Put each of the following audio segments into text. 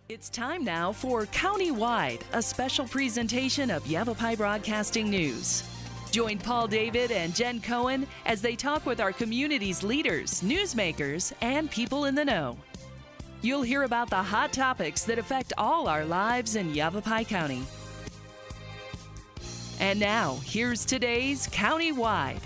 It's time now for Countywide, a special presentation of Yavapai Broadcasting News. Join Paul David and Jen Cohen as they talk with our community's leaders, newsmakers, and people in the know. You'll hear about the hot topics that affect all our lives in Yavapai County. And now, here's today's Countywide.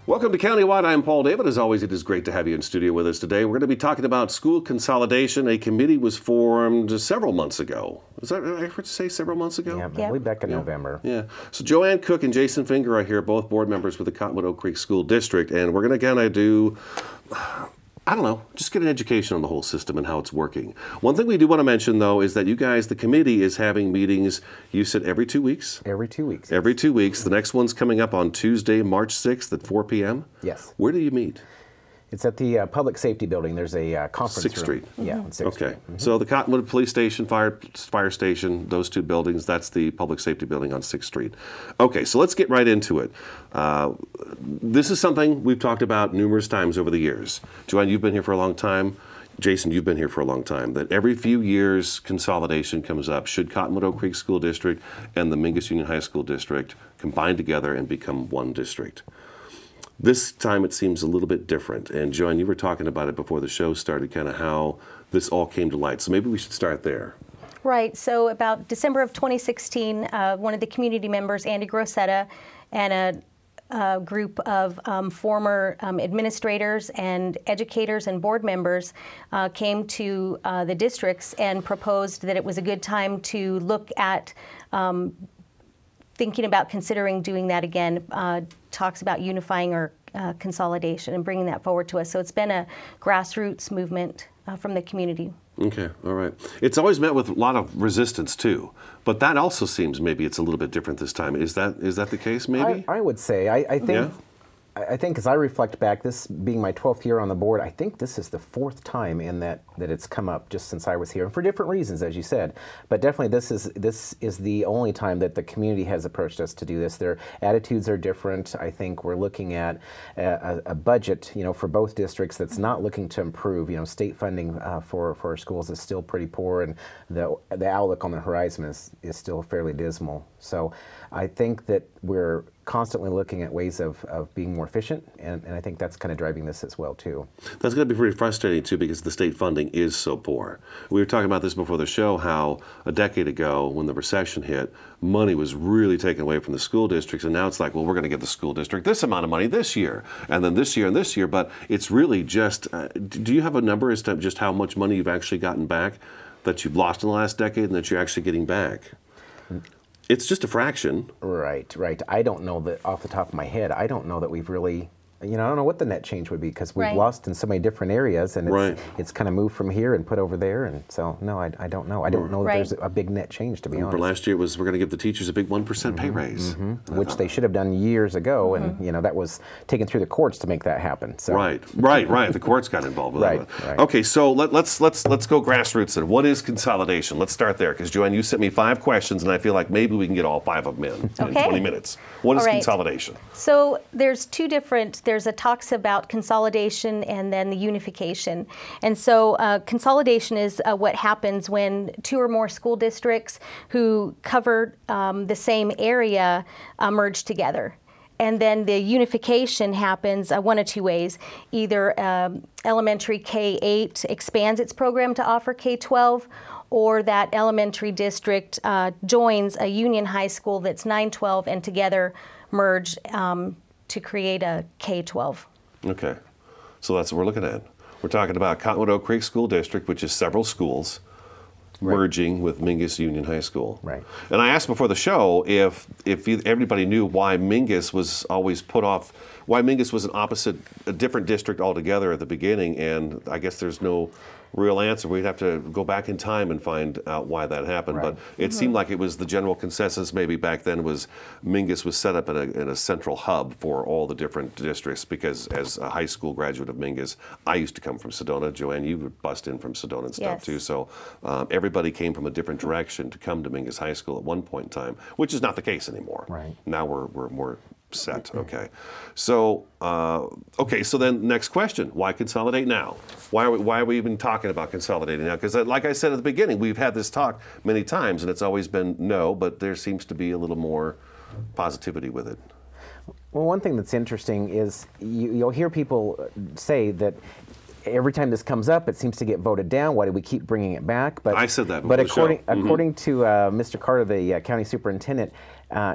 Welcome to Countywide. I'm Paul David. As always, it is great to have you in studio with us today. We're going to be talking about school consolidation. A committee was formed several months ago. Is that I heard to say several months ago? Yeah, way back in November. Yeah. So Joanne Cook and Jason Finger are here, both board members with the Cottonwood Oak Creek School District, and we're going to kind of do, I don't know, just get an education on the whole system and how it's working. One thing we do want to mention, though, is that you guys, the committee, is having meetings, you said every 2 weeks? Every 2 weeks. Every 2 weeks. The next one's coming up on Tuesday, March 6th at 4 p.m.? Yes. Where do you meet? It's at the Public Safety Building. There's a conference 6th room. Street. Yeah, on 6th Okay. Street. So the Cottonwood Police Station, fire station, those two buildings, that's the Public Safety Building on 6th Street. Okay, so let's get right into it. This is something we've talked about numerous times over the years. Joanne, you've been here for a long time. Jason, you've been here for a long time. That every few years, consolidation comes up. Should Cottonwood Oak Creek School District and the Mingus Union High School District combine together and become one district? This time it seems a little bit different. And Joanne, you were talking about it before the show started, kind of how this all came to light. So maybe we should start there. Right. So about December of 2016, one of the community members, Andy Grossetta, and a group of former administrators and educators and board members came to the districts and proposed that it was a good time to look at thinking about considering doing that again, talks about unifying or consolidation and bringing that forward to us. So it's been a grassroots movement from the community. Okay, all right. It's always met with a lot of resistance too, but that also seems maybe it's a little bit different this time. Is that the case? Maybe I would say I think. Yeah? I think as I reflect back, this being my 12th year on the board, I think this is the 4th time in that it's come up just since I was here, and for different reasons, as you said. But definitely, this is the only time that the community has approached us to do this. Their attitudes are different. I think we're looking at a budget, for both districts that's not looking to improve. State funding for our schools is still pretty poor, and the outlook on the horizon is still fairly dismal. So I think that we're constantly looking at ways of being more efficient, and I think that's kind of driving this as well, too. That's going to be pretty frustrating, too, because the state funding is so poor. We were talking about this before the show, how a decade ago, when the recession hit, money was really taken away from the school districts, and now it's like, well, we're going to give the school district this amount of money this year, and then this year and this year, but it's really just, do you have a number as to just how much money you've actually gotten back that you've lost in the last decade and that you're actually getting back? It's just a fraction. Right. I don't know that off the top of my head. I don't know that we've really, I don't know what the net change would be, because we've lost in so many different areas, and it's kind of moved from here and put over there, and so no, I don't know. I don't know that there's a big net change, to be honest. For last year was we're going to give the teachers a big 1% pay raise, which they should have done years ago, and that was taken through the courts to make that happen. So. Right. The courts got involved with that. Right. Okay, so let's go grassroots then. What is consolidation? Let's start there, because Joanne, you sent me 5 questions, and I feel like maybe we can get all 5 of them in 20 minutes. What is consolidation? So there's there's a talks about consolidation and then the unification. And so consolidation is what happens when 2 or more school districts who cover the same area merge together. And then the unification happens one of 2 ways. Either elementary K-8 expands its program to offer K-12, or that elementary district joins a union high school that's 9-12 and together merge to create a K-12. Okay, so that's what we're looking at. We're talking about Cottonwood Oak Creek School District, which is several schools, merging with Mingus Union High School. Right. And I asked before the show if everybody knew why Mingus was always put off, why Mingus was a different district altogether at the beginning, and I guess there's no real answer. We'd have to go back in time and find out why that happened. But it seemed like it was the general consensus maybe back then was Mingus was set up in a central hub for all the different districts, because as a high school graduate of Mingus, I used to come from Sedona. Joanne, you would bust in from Sedona and stuff too. So everybody came from a different direction to come to Mingus High School at one point in time, which is not the case anymore. Right. Now we're more set. Okay. So, so then next question, why consolidate now? Why are we even talking about consolidating now? Because like I said at the beginning, we've had this talk many times and it's always been no, but there seems to be a little more positivity with it. Well, one thing that's interesting is you'll hear people say that every time this comes up, it seems to get voted down. Why do we keep bringing it back? But I said that. But according to Mr. Carter, the county superintendent,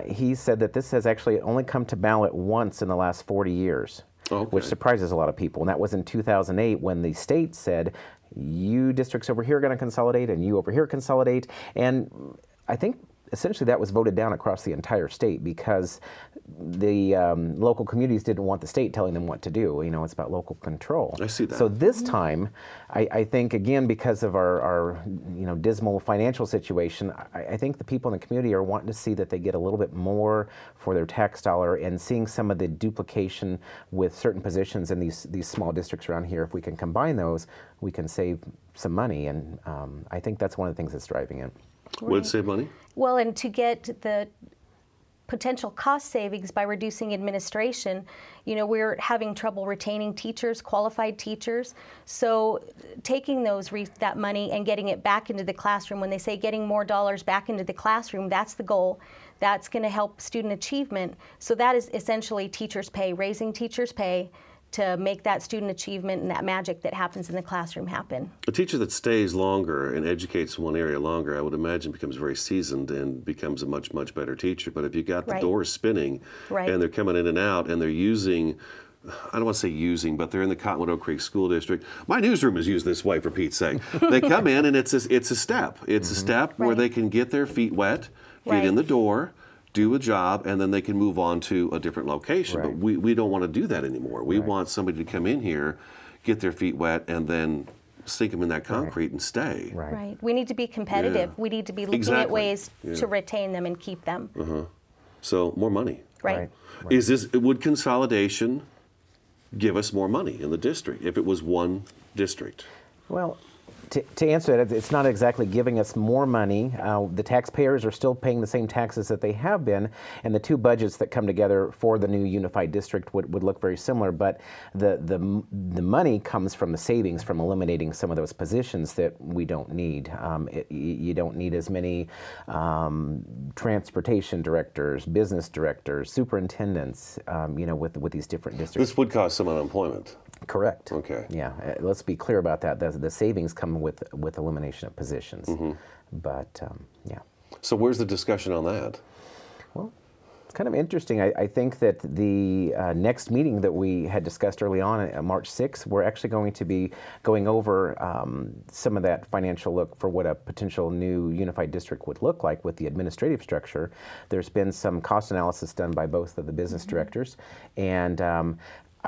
he said that this has actually only come to ballot once in the last 40 years, which surprises a lot of people. And that was in 2008 when the state said, you districts over here are going to consolidate and you over here consolidate. And I think essentially that was voted down across the entire state because the local communities didn't want the state telling them what to do. You know, it's about local control. I see that. So this time, I think, again, because of our dismal financial situation, I think the people in the community are wanting to see that they get a little bit more for their tax dollar, and seeing some of the duplication with certain positions in these small districts around here. If we can combine those, we can save some money, and I think that's one of the things that's driving it. Would it save money? Well, and to get the potential cost savings by reducing administration, we're having trouble retaining teachers, qualified teachers. So taking that money and getting it back into the classroom, when they say getting more dollars back into the classroom, that's the goal. That's going to help student achievement. So that is essentially teachers' pay, raising teachers' pay to make that student achievement and that magic that happens in the classroom happen. A teacher that stays longer and educates one area longer, I would imagine, becomes very seasoned and becomes a much, much better teacher. But if you got the doors spinning and they're coming in and out and they're using, I don't want to say using, but they're in the Cottonwood Oak Creek School District. My newsroom is used this way, for Pete's sake. They come in and it's a step. It's a step where they can get their feet wet, get in the door, do a job, and then they can move on to a different location. But we don't want to do that anymore. We want somebody to come in here, get their feet wet, and then sink them in that concrete and stay. Right. We need to be competitive. We need to be looking at ways to retain them and keep them. So more money. Right. Would consolidation give us more money in the district if it was one district? Well, to answer that, it's not exactly giving us more money. The taxpayers are still paying the same taxes that they have been, and the two budgets that come together for the new unified district would look very similar, but the money comes from the savings from eliminating some of those positions that we don't need. You don't need as many transportation directors, business directors, superintendents, with these different districts. This would cause some unemployment. Correct. Okay. Yeah, let's be clear about that. The savings come with elimination of positions. But yeah. So where's the discussion on that? Well, it's kind of interesting. I think that the next meeting that we had discussed early on, March 6th, we're actually going to be going over some of that financial look for what a potential new unified district would look like with the administrative structure. There's been some cost analysis done by both of the business directors, and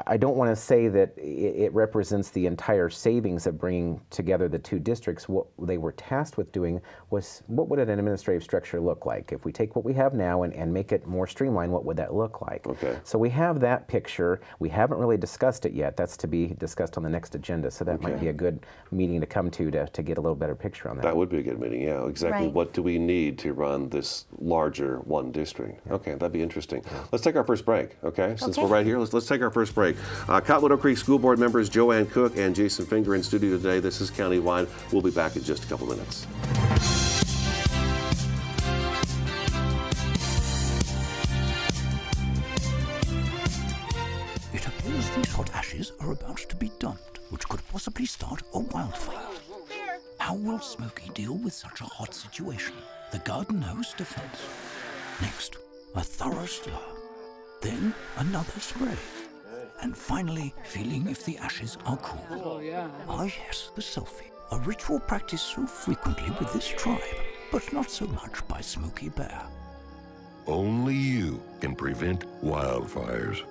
I don't want to say that it represents the entire savings of bringing together the two districts. What they were tasked with doing was, what would an administrative structure look like? If we take what we have now and make it more streamlined, what would that look like? Okay. So we have that picture. We haven't really discussed it yet. That's to be discussed on the next agenda. So that might be a good meeting to come to get a little better picture on that. That would be a good meeting, yeah. Exactly. What do we need to run this larger one district? Okay, that'd be interesting. Let's take our first break, okay? Since we're right here, let's take our first break. Cottonwood Oak Creek School Board members Joanne Cook and Jason Finger in studio today. This is Countywide. We'll be back in just a couple minutes. It appears these hot ashes are about to be dumped, which could possibly start a wildfire. How will Smokey deal with such a hot situation? The garden hose defense. Next, a thorough stir. Then another spray. And finally, feeling if the ashes are cool. Oh, yeah. Ah, yes, the selfie. A ritual practiced so frequently with this tribe, but not so much by Smokey Bear. Only you can prevent wildfires.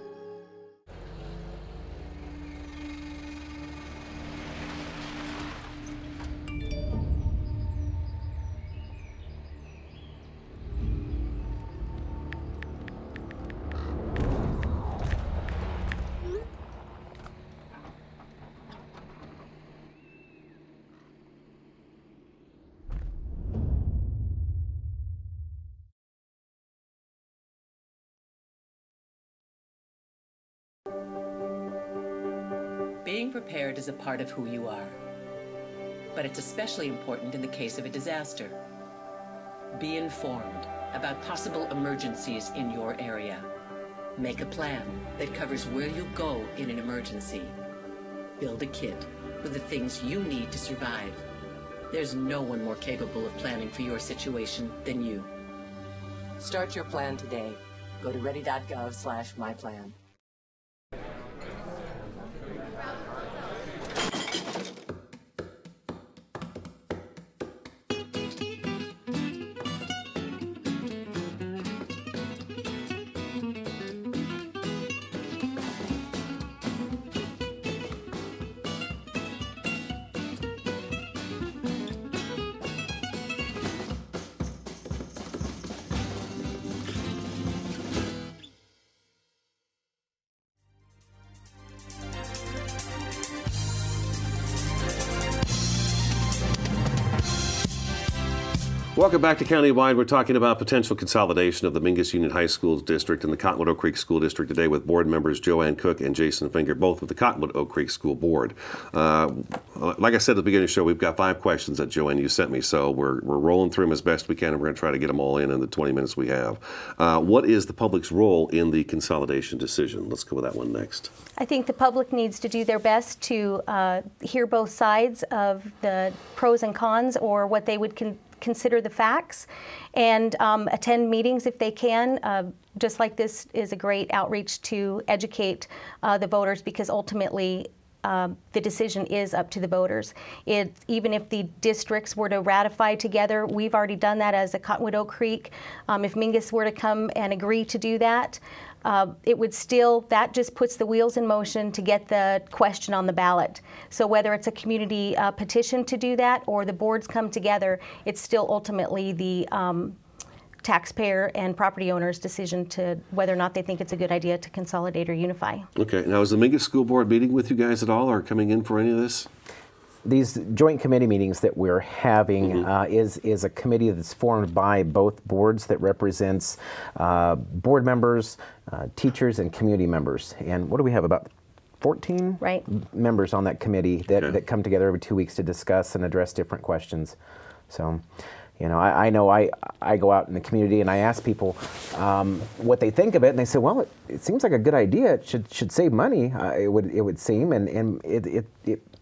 Being prepared is a part of who you are, but it's especially important in the case of a disaster. Be informed about possible emergencies in your area. Make a plan that covers where you go in an emergency. Build a kit with the things you need to survive. There's no one more capable of planning for your situation than you. Start your plan today. Go to ready.gov/myplan. Welcome back to Countywide. We're talking about potential consolidation of the Mingus Union High School District and the Cottonwood Oak Creek School District today with board members Joanne Cook and Jason Finger, both with the Cottonwood Oak Creek School Board. Like I said at the beginning of the show, we've got 5 questions that Joanne, you sent me, so we're rolling through them as best we can, and we're going to try to get them all in the 20 minutes we have. What is the public's role in the consolidation decision? Let's go with that one next. I think the public needs to do their best to hear both sides of the pros and cons, or what they would consider the facts, and attend meetings if they can. Just like this is a great outreach to educate the voters, because ultimately the decision is up to the voters. Even if the districts were to ratify together, we've already done that as a Cottonwood Oak Creek. If Mingus were to come and agree to do that, it would still, that just puts the wheels in motion to get the question on the ballot. So whether it's a community petition to do that, or the boards come together, it's still ultimately the taxpayer and property owner's decision to whether or not they think it's a good idea to consolidate or unify. Okay, now is the Mingus School Board meeting with you guys at all, or coming in for any of this? These joint committee meetings that we're having is a committee that's formed by both boards that represents board members, teachers, and community members. And what do we have, about 14 members on that committee that come together every 2 weeks to discuss and address different questions. So, you know I go out in the community and I ask people what they think of it, and they say, well, it seems like a good idea. It should save money. It would seem, and it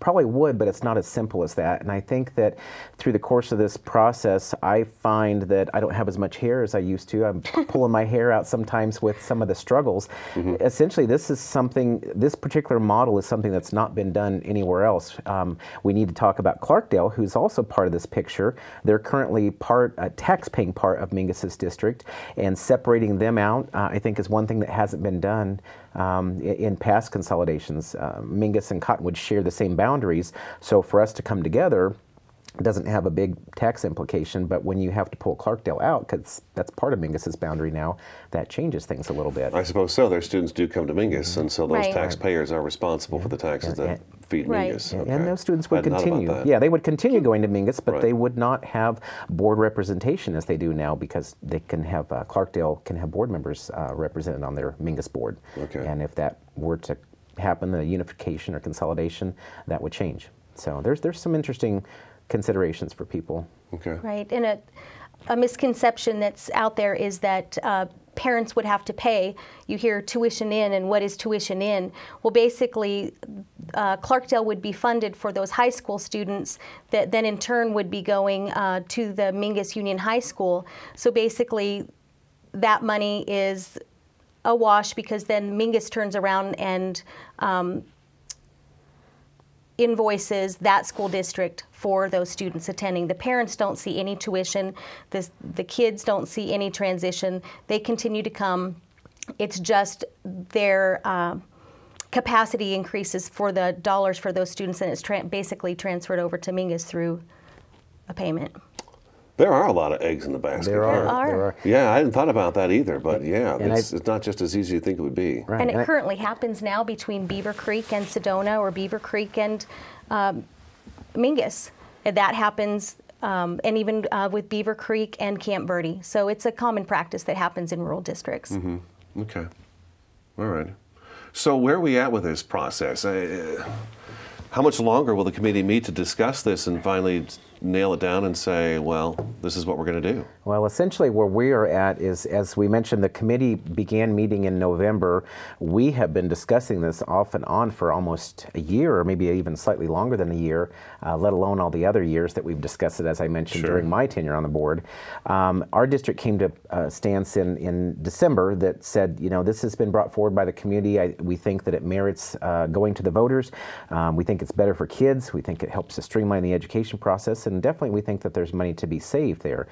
probably would, but it's not as simple as that. And I think that through the course of this process, I find that I don't have as much hair as I used to. I'm pulling my hair out sometimes with some of the struggles. Essentially, this particular model is something that's not been done anywhere else. We need to talk about Clarkdale, who's also part of this picture. They're currently a tax-paying part of Mingus's district, and separating them out, I think, is one thing that hasn't been done in past consolidations. Mingus and Cottonwood share the same boundaries, so for us to come together doesn't have a big tax implication, but when you have to pull Clarkdale out, because that's part of Mingus's boundary now, that changes things a little bit. I suppose so. Their students do come to Mingus, and so those taxpayers are responsible for the taxes that feed Mingus. Okay. And those students would continue. Yeah, they would continue going to Mingus, but they would not have board representation as they do now, because they can have, Clarkdale can have board members represented on their Mingus board. Okay. And if that were to happen, the unification or consolidation, that would change. So there's some interesting considerations for people. Okay. Right, and a misconception that's out there is that parents would have to pay. You hear tuition in, and what is tuition in? Well, basically, Clarkdale would be funded for those high school students that then in turn would be going to the Mingus Union High School. So basically, that money is a wash, because then Mingus turns around and invoices that school district for those students attending. The parents don't see any tuition. The kids don't see any transition. They continue to come. It's just their capacity increases for the dollars for those students, and it's basically transferred over to Mingus through a payment. There are a lot of eggs in the basket. There are. Yeah, I hadn't thought about that either, but yeah, it's not just as easy as you think it would be. Right. And it currently happens now between Beaver Creek and Sedona, or Beaver Creek and Mingus. And that happens, and even with Beaver Creek and Camp Verde. So it's a common practice that happens in rural districts. Okay. All right. So where are we at with this process? How much longer will the committee meet to discuss this and finally nail it down and say, well, this is what we're going to do? Well, essentially where we are at is, as we mentioned, the committee began meeting in November. We have been discussing this off and on for almost a year, or maybe even slightly longer than a year, let alone all the other years that we've discussed it, as I mentioned, during my tenure on the board. Our district came to a stance in December that said, you know, this has been brought forward by the community. We think that it merits going to the voters. We think it's better for kids. We think it helps to streamline the education process, and definitely we think that there's money to be saved there.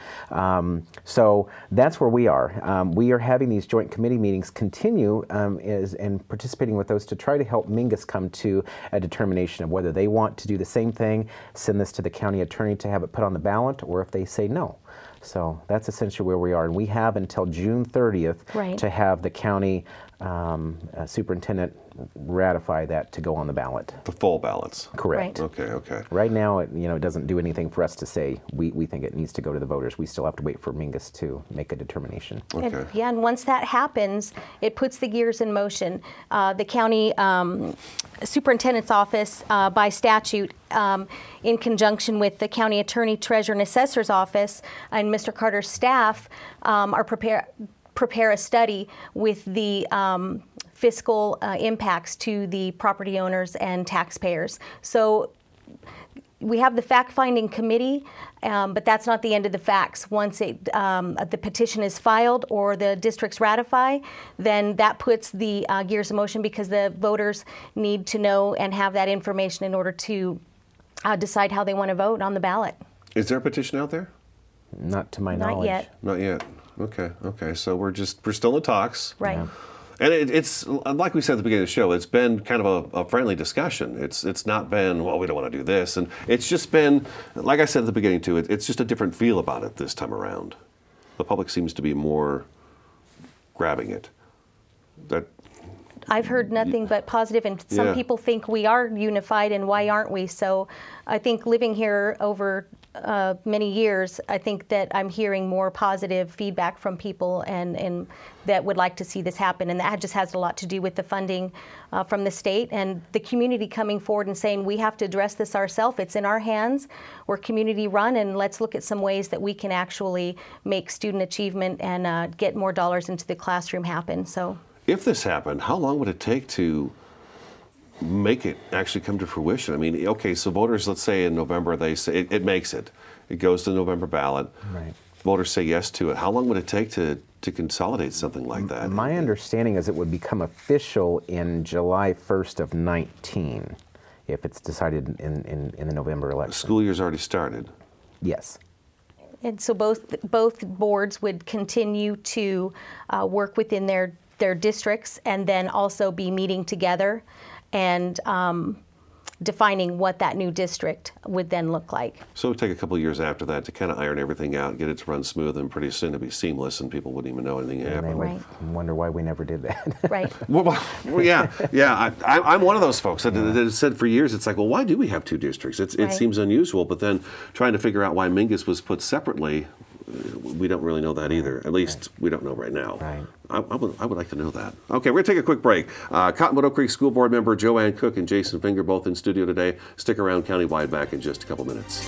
So that's where we are. We are having these joint committee meetings continue and participating with those to try to help Mingus come to a determination of whether they want to do the same thing, send this to the county attorney to have it put on the ballot, or if they say no. So that's essentially where we are. And we have until June 30th to have the county superintendent ratify that to go on the ballot. The full ballots? Correct. Okay, okay. Right now, it doesn't do anything for us to say we think it needs to go to the voters. We still have to wait for Mingus to make a determination. Okay. And once that happens, it puts the gears in motion. The county superintendent's office, by statute, in conjunction with the county attorney, treasurer, and assessor's office, and Mr. Carter's staff, are prepare a study with the fiscal impacts to the property owners and taxpayers. So we have the fact-finding committee, but that's not the end of the facts. Once the petition is filed or the districts ratify, then that puts the gears in motion, because the voters need to know and have that information in order to decide how they want to vote on the ballot. Is there a petition out there? Not to my knowledge. Not yet. Not yet. Okay, okay. So we're still in talks. Right. Yeah. And it's like we said at the beginning of the show, it's been kind of a friendly discussion. It's not been, well, we don't want to do this. And it's just been, like I said at the beginning too, it's just a different feel about it this time around. The public seems to be more grabbing it. I've heard nothing but positive, and some people think we are unified, and why aren't we? So I think living here over many years, I think that I'm hearing more positive feedback from people and that would like to see this happen. And that just has a lot to do with the funding from the state and the community coming forward and saying, we have to address this ourselves. It's in our hands. We're community run, and let's look at some ways that we can actually make student achievement and get more dollars into the classroom happen. So, if this happened, how long would it take to make it actually come to fruition? I mean, okay, so voters, let's say in November, they say it makes it. It goes to the November ballot. Right. Voters say yes to it. How long would it take to consolidate something like that? My understanding is it would become official in July 1st of 19, if it's decided in the November election. School year's already started. Yes. And so both boards would continue to work within their districts, and then also be meeting together and defining what that new district would then look like. So it would take a couple of years after that to kind of iron everything out, get it to run smooth, and pretty soon it'd be seamless and people wouldn't even know anything happened. Right. Wonder why we never did that. Right. Well, yeah. I'm one of those folks that has said for years, it's like, well, why do we have two districts? It seems unusual, but then trying to figure out why Mingus was put separately, we don't really know that either. At least we don't know right now. Right. I would like to know that. Okay, we're going to take a quick break. Cottonwood Oak Creek School Board member Joanne Cook and Jason Finger both in studio today. Stick around, Countywide back in just a couple minutes.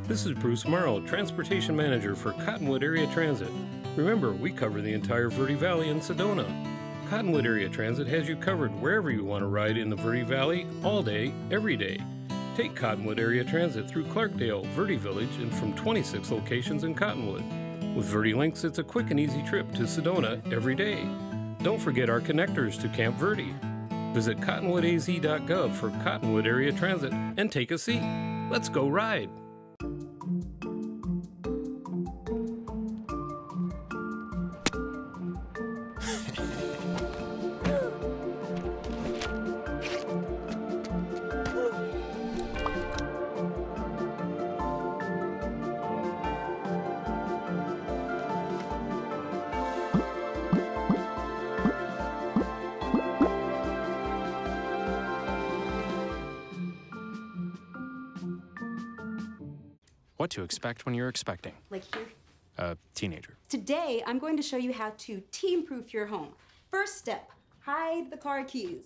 This is Bruce Merrill, Transportation Manager for Cottonwood Area Transit. Remember, we cover the entire Verde Valley and Sedona. Cottonwood Area Transit has you covered wherever you want to ride in the Verde Valley, all day, every day. Take Cottonwood Area Transit through Clarkdale, Verde Village, and from 26 locations in Cottonwood. With Verde Links, it's a quick and easy trip to Sedona every day. Don't forget our connectors to Camp Verde. Visit cottonwoodaz.gov for Cottonwood Area Transit and take a seat. Let's go ride. to expect when you're expecting. Like here? A teenager. Today, I'm going to show you how to teen-proof your home. First step, hide the car keys.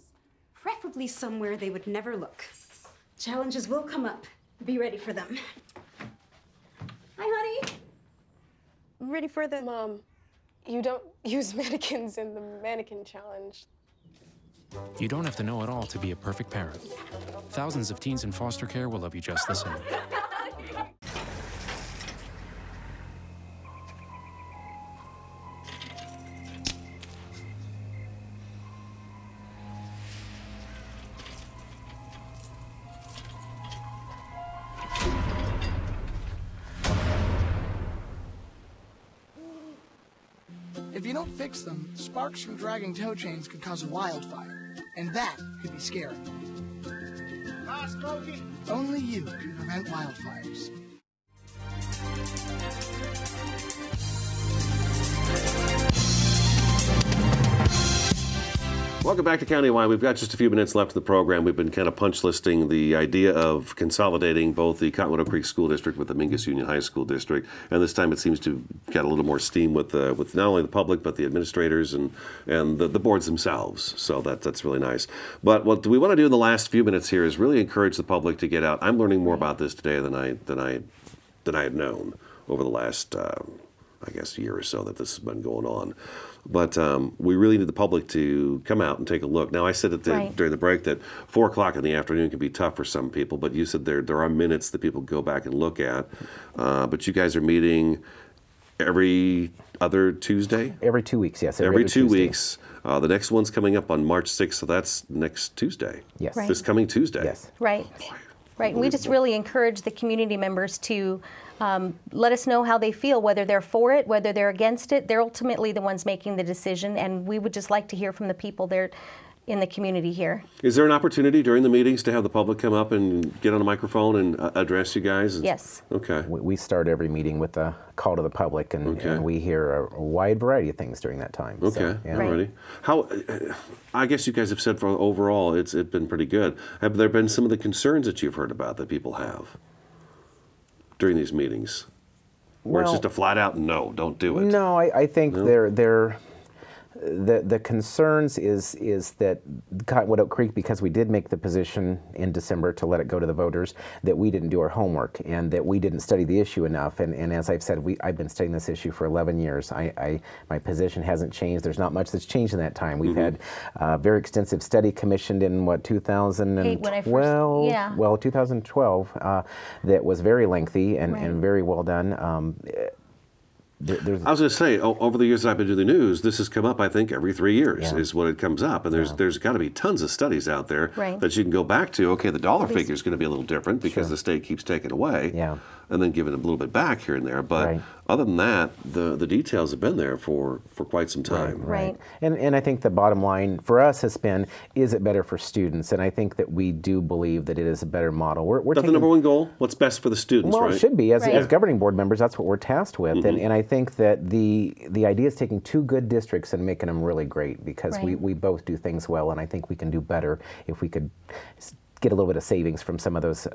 Preferably somewhere they would never look. Challenges will come up. Be ready for them. Hi, honey. Ready for the... Mom, you don't use mannequins in the mannequin challenge. You don't have to know it all to be a perfect parent. Thousands of teens in foster care will love you just the same. If you don't fix them, sparks from dragging tow chains could cause a wildfire, and that could be scary. Ah, Smokey! Only you can prevent wildfires. Welcome back to Countywide. We've got just a few minutes left of the program. We've been kind of punch listing the idea of consolidating both the Cottonwood Creek School District with the Mingus Union High School District, and this time it seems to have got a little more steam with not only the public but the administrators and the boards themselves. So that's really nice. But what we want to do in the last few minutes here is really encourage the public to get out. I'm learning more about this today than I had known over the last I guess year or so that this has been going on. But we really need the public to come out and take a look. Now, I said during the break that 4 o'clock in the afternoon can be tough for some people, but you said there are minutes that people go back and look at. But you guys are meeting every other Tuesday? Every 2 weeks, yes. Every 2 weeks. The next one's coming up on March 6th, so that's next Tuesday. Yes. Right. This coming Tuesday. Yes. Right. Right. And we just really encourage the community members to let us know how they feel, whether they're for it, whether they're against it. They're ultimately the ones making the decision, and we would just like to hear from the people there in the community here. Is there an opportunity during the meetings to have the public come up and get on a microphone and address you guys? Yes. Okay. We start every meeting with a call to the public, and we hear a wide variety of things during that time. Okay. So, yeah. Alrighty. How? I guess you guys have said for overall it's been pretty good. Have there been some of the concerns that you've heard about that people have during these meetings, where it's just a flat out no, don't do it? No, I think the concerns is that Cottonwood Oak Creek, because we did make the position in December to let it go to the voters, that we didn't do our homework and that we didn't study the issue enough. And as I've said, I've been studying this issue for 11 years. My position hasn't changed. There's not much that's changed in that time. We've had a very extensive study commissioned in, 2012? Well, 2012, that was very lengthy and very well done. I was going to say, over the years that I've been doing the news, this has come up, I think, every 3 years is what it comes up. And there's got to be tons of studies out there that you can go back to. Okay, the dollar figure is going to be a little different because the state keeps taking away and then giving a little bit back here and there. But other than that, the details have been there for quite some time. Right. And I think the bottom line for us has been, is it better for students? And I think that we do believe that it is a better model. We're that's the number one goal? What's best for the students, well, right? It should be. As governing board members, that's what we're tasked with. And I think that the idea is taking two good districts and making them really great, because we both do things well, and I think we can do better if we could get a little bit of savings from some of those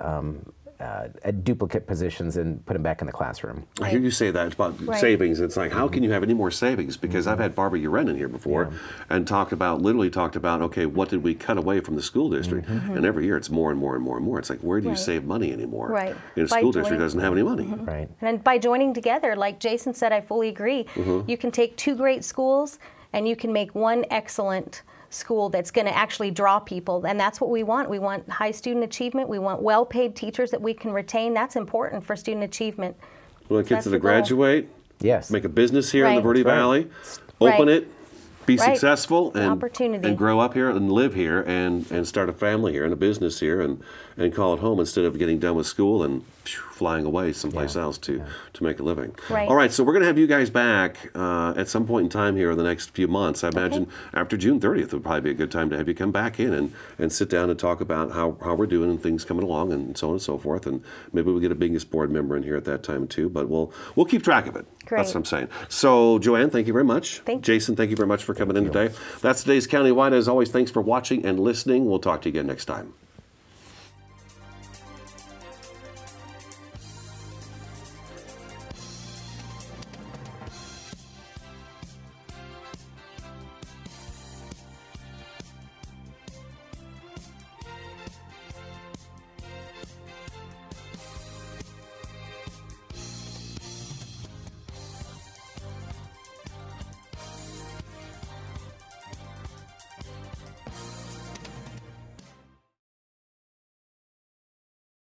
duplicate positions and put them back in the classroom. I hear you say that about savings. It's like, how can you have any more savings? Because I've had Barbara Uren in here before and literally talked about, okay, what did we cut away from the school district? And every year it's more and more and more and more. It's like, where do you save money anymore? In a school district doesn't have any money. Right. And then by joining together, like Jason said, I fully agree. You can take two great schools and you can make one excellent school that's going to actually draw people, and that's what we want. We want high student achievement. We want well-paid teachers that we can retain. That's important for student achievement. We want kids that graduate, make a business here in the Verde Valley, open it, be successful, and grow up here and live here and start a family here and a business here and call it home instead of getting done with school and flying away someplace else to make a living. All right, so we're going to have you guys back at some point in time here in the next few months. I imagine after June 30th would probably be a good time to have you come back in and sit down and talk about how we're doing and things coming along and so on and so forth. And maybe we'll get a Mingus board member in here at that time too, but we'll keep track of it. That's what I'm saying. So Joanne, thank you very much. Jason, thank you very much for coming in today. That's today's Countywide. As always, thanks for watching and listening. We'll talk to you again next time.